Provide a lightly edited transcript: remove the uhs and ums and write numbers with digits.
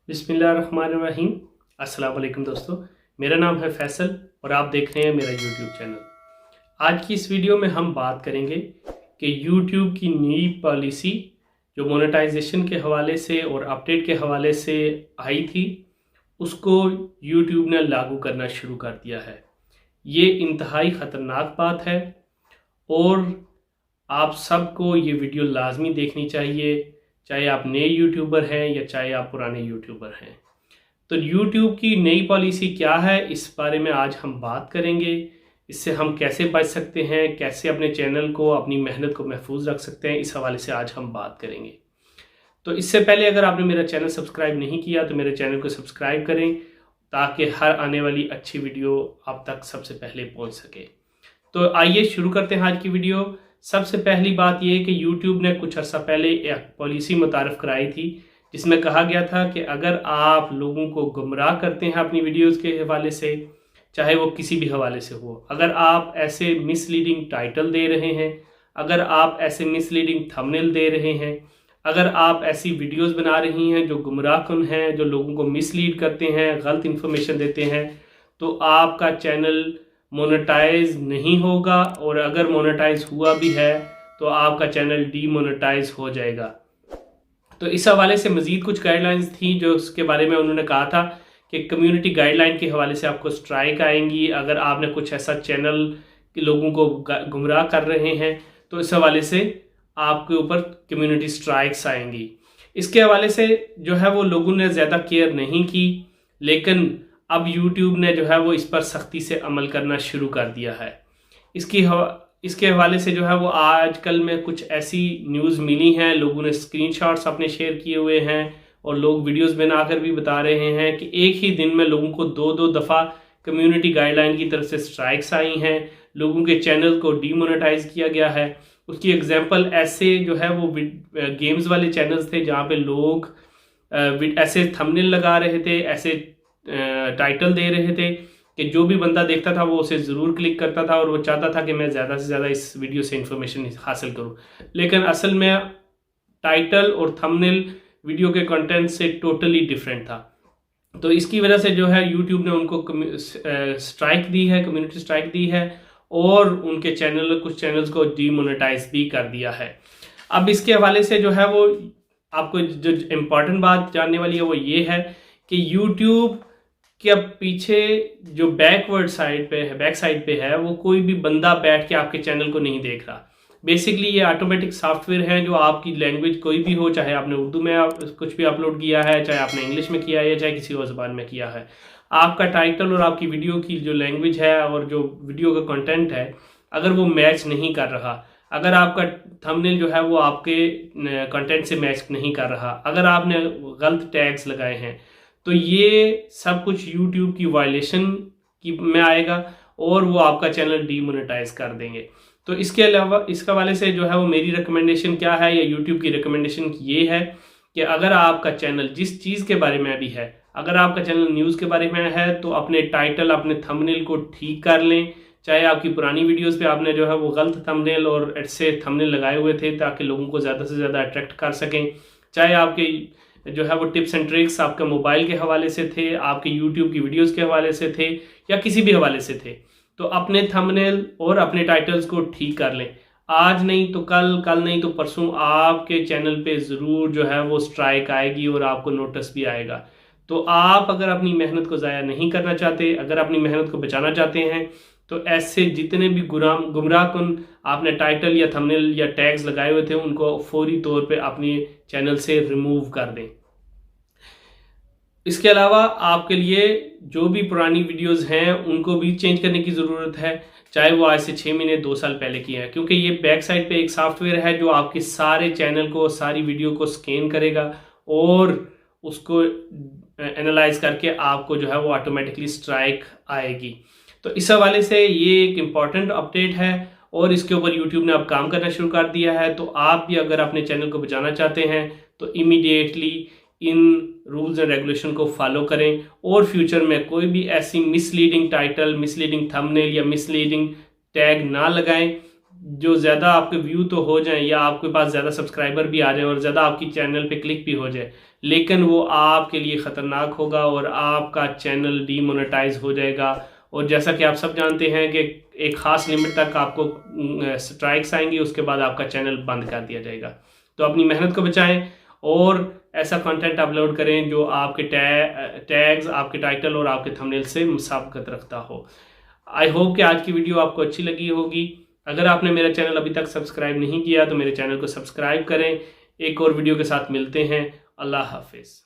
बिस्मिल्लाहिर्रहमानिर्रहीम। अस्सलाम वालेकुम दोस्तों, मेरा नाम है फैसल और आप देख रहे हैं मेरा यूट्यूब चैनल। आज की इस वीडियो में हम बात करेंगे कि यूट्यूब की नई पॉलिसी जो मोनेटाइजेशन के हवाले से और अपडेट के हवाले से आई थी, उसको यूट्यूब ने लागू करना शुरू कर दिया है। ये इंतहाई ख़तरनाक बात है और आप सबको ये वीडियो लाजमी देखनी चाहिए, चाहे आप नए यूट्यूबर हैं या चाहे आप पुराने यूट्यूबर हैं। तो यूट्यूब की नई पॉलिसी क्या है, इस बारे में आज हम बात करेंगे। इससे हम कैसे बच सकते हैं, कैसे अपने चैनल को, अपनी मेहनत को महफूज रख सकते हैं, इस हवाले से आज हम बात करेंगे। तो इससे पहले अगर आपने मेरा चैनल सब्सक्राइब नहीं किया तो मेरे चैनल को सब्सक्राइब करें ताकि हर आने वाली अच्छी वीडियो आप तक सबसे पहले पहुंच सके। तो आइए शुरू करते हैं आज की वीडियो। सबसे पहली बात यह कि YouTube ने कुछ अर्सा पहले एक पॉलिसी मुतारफ़ कराई थी जिसमें कहा गया था कि अगर आप लोगों को गुमराह करते हैं अपनी वीडियोस के हवाले से, चाहे वो किसी भी हवाले से हो, अगर आप ऐसे मिसलीडिंग टाइटल दे रहे हैं, अगर आप ऐसे मिसलीडिंग थंबनेल दे रहे हैं, अगर आप ऐसी वीडियोस बना रही हैं जो गुमराहकुन हैं, जो लोगों को मिसलीड करते हैं, गलत इन्फॉर्मेशन देते हैं, तो आपका चैनल मोनेटाइज नहीं होगा और अगर मोनेटाइज हुआ भी है तो आपका चैनल डीमोनेटाइज हो जाएगा। तो इस हवाले से मज़ीद कुछ गाइडलाइंस थी जो उसके बारे में उन्होंने कहा था कि कम्युनिटी गाइडलाइन के हवाले से आपको स्ट्राइक आएंगी अगर आपने कुछ ऐसा चैनल के लोगों को गुमराह कर रहे हैं, तो इस हवाले से आपके ऊपर कम्युनिटी स्ट्राइक्स आएंगी। इसके हवाले से जो है वो लोगों ने ज़्यादा केयर नहीं की, लेकिन अब YouTube ने जो है वो इस पर सख्ती से अमल करना शुरू कर दिया है। इसके हवाले से जो है वो आजकल में कुछ ऐसी न्यूज़ मिली हैं, लोगों ने स्क्रीनशॉट्स अपने शेयर किए हुए हैं और लोग वीडियोस बनाकर भी बता रहे हैं कि एक ही दिन में लोगों को दो दफ़ा कम्युनिटी गाइडलाइन की तरफ से स्ट्राइक्स आई हैं, लोगों के चैनल को डीमोनेटाइज किया गया है। उसकी एग्जांपल ऐसे जो है वो गेम्स वाले चैनल्स थे जहाँ पे लोग ऐसे थंबनेल लगा रहे थे, ऐसे टाइटल दे रहे थे कि जो भी बंदा देखता था वो उसे ज़रूर क्लिक करता था और वो चाहता था कि मैं ज़्यादा से ज़्यादा इस वीडियो से इंफॉर्मेशन हासिल करूं, लेकिन असल में टाइटल और थंबनेल वीडियो के कंटेंट से टोटली डिफरेंट था। तो इसकी वजह से जो है YouTube ने उनको स्ट्राइक दी है, कम्युनिटी स्ट्राइक दी है और उनके कुछ चैनल्स को डीमोनेटाइज भी कर दिया है। अब इसके हवाले से जो है वो आपको जो इम्पॉर्टेंट बात जानने वाली है वो ये है कि YouTube के अब पीछे जो बैक साइड पे है वो कोई भी बंदा बैठ के आपके चैनल को नहीं देख रहा। बेसिकली ये ऑटोमेटिक सॉफ्टवेयर है जो आपकी लैंग्वेज कोई भी हो, चाहे आपने उर्दू में कुछ भी अपलोड किया है, चाहे आपने इंग्लिश में किया है, चाहे किसी और ज़बान में किया है, आपका टाइटल और आपकी वीडियो की जो लैंग्वेज है और जो वीडियो का कंटेंट है अगर वो मैच नहीं कर रहा, अगर आपका थंबनेल जो है वो आपके कंटेंट से मैच नहीं कर रहा, अगर आपने गलत टैग्स लगाए हैं, तो ये सब कुछ YouTube की वायलेशन की में आएगा और वो आपका चैनल डीमोनेटाइज कर देंगे। तो इसके अलावा इसका वाले से जो है वो मेरी रिकमेंडेशन क्या है या YouTube की रिकमेंडेशन ये है कि अगर आपका चैनल जिस चीज़ के बारे में भी है, अगर आपका चैनल न्यूज़ के बारे में है तो अपने टाइटल, अपने थंबनेल को ठीक कर लें। चाहे आपकी पुरानी वीडियोस पे आपने जो है वो गलत थंबनेल और ऐसे थंबनेल लगाए हुए थे ताकि लोगों को ज़्यादा से ज़्यादा अट्रैक्ट कर सकें, चाहे आपके जो है वो टिप्स एंड ट्रिक्स आपके मोबाइल के हवाले से थे, आपके YouTube की वीडियोस के हवाले से थे या किसी भी हवाले से थे, तो अपने थंबनेल और अपने टाइटल्स को ठीक कर लें। आज नहीं तो कल, कल नहीं तो परसों आपके चैनल पे ज़रूर जो है वो स्ट्राइक आएगी और आपको नोटिस भी आएगा। तो आप अगर अपनी मेहनत को ज़ाया नहीं करना चाहते, अगर अपनी मेहनत को बचाना चाहते हैं, तो ऐसे जितने भी गुमराहकुन आपने टाइटल या थंबनेल या टैग्स लगाए हुए थे उनको फौरी तौर पे अपने चैनल से रिमूव कर दें। इसके अलावा आपके लिए जो भी पुरानी वीडियोस हैं उनको भी चेंज करने की ज़रूरत है, चाहे वो आज से 6 महीने 2 साल पहले की है, क्योंकि ये बैक साइड पे एक सॉफ्टवेयर है जो आपके सारे चैनल को, सारी वीडियो को स्कैन करेगा और उसको एनालाइज करके आपको जो है वो ऑटोमेटिकली स्ट्राइक आएगी। तो इस हवाले से ये एक इम्पॉर्टेंट अपडेट है और इसके ऊपर YouTube ने अब काम करना शुरू कर दिया है। तो आप भी अगर अपने चैनल को बचाना चाहते हैं तो immediately in rules and regulation को फॉलो करें और फ्यूचर में कोई भी ऐसी मिसलीडिंग टाइटल, मिसलीडिंग थंबनेल या मिसलीडिंग टैग ना लगाएं जो ज़्यादा आपके व्यू तो हो जाएं या आपके पास ज़्यादा सब्सक्राइबर भी आ जाए और ज़्यादा आपकी चैनल पे क्लिक भी हो जाए, लेकिन वो आपके लिए ख़तरनाक होगा और आपका चैनल डीमोनेटाइज हो जाएगा। और जैसा कि आप सब जानते हैं कि एक ख़ास लिमिट तक आपको स्ट्राइक्स आएंगी, उसके बाद आपका चैनल बंद कर दिया जाएगा। तो अपनी मेहनत को बचाएं और ऐसा कंटेंट अपलोड करें जो आपके टैग्स, आपके टाइटल और आपके थंबनेल से मुसाबकत रखता हो। आई होप कि आज की वीडियो आपको अच्छी लगी होगी। अगर आपने मेरा चैनल अभी तक सब्सक्राइब नहीं किया तो मेरे चैनल को सब्सक्राइब करें। एक और वीडियो के साथ मिलते हैं। अल्लाह हाफिज़।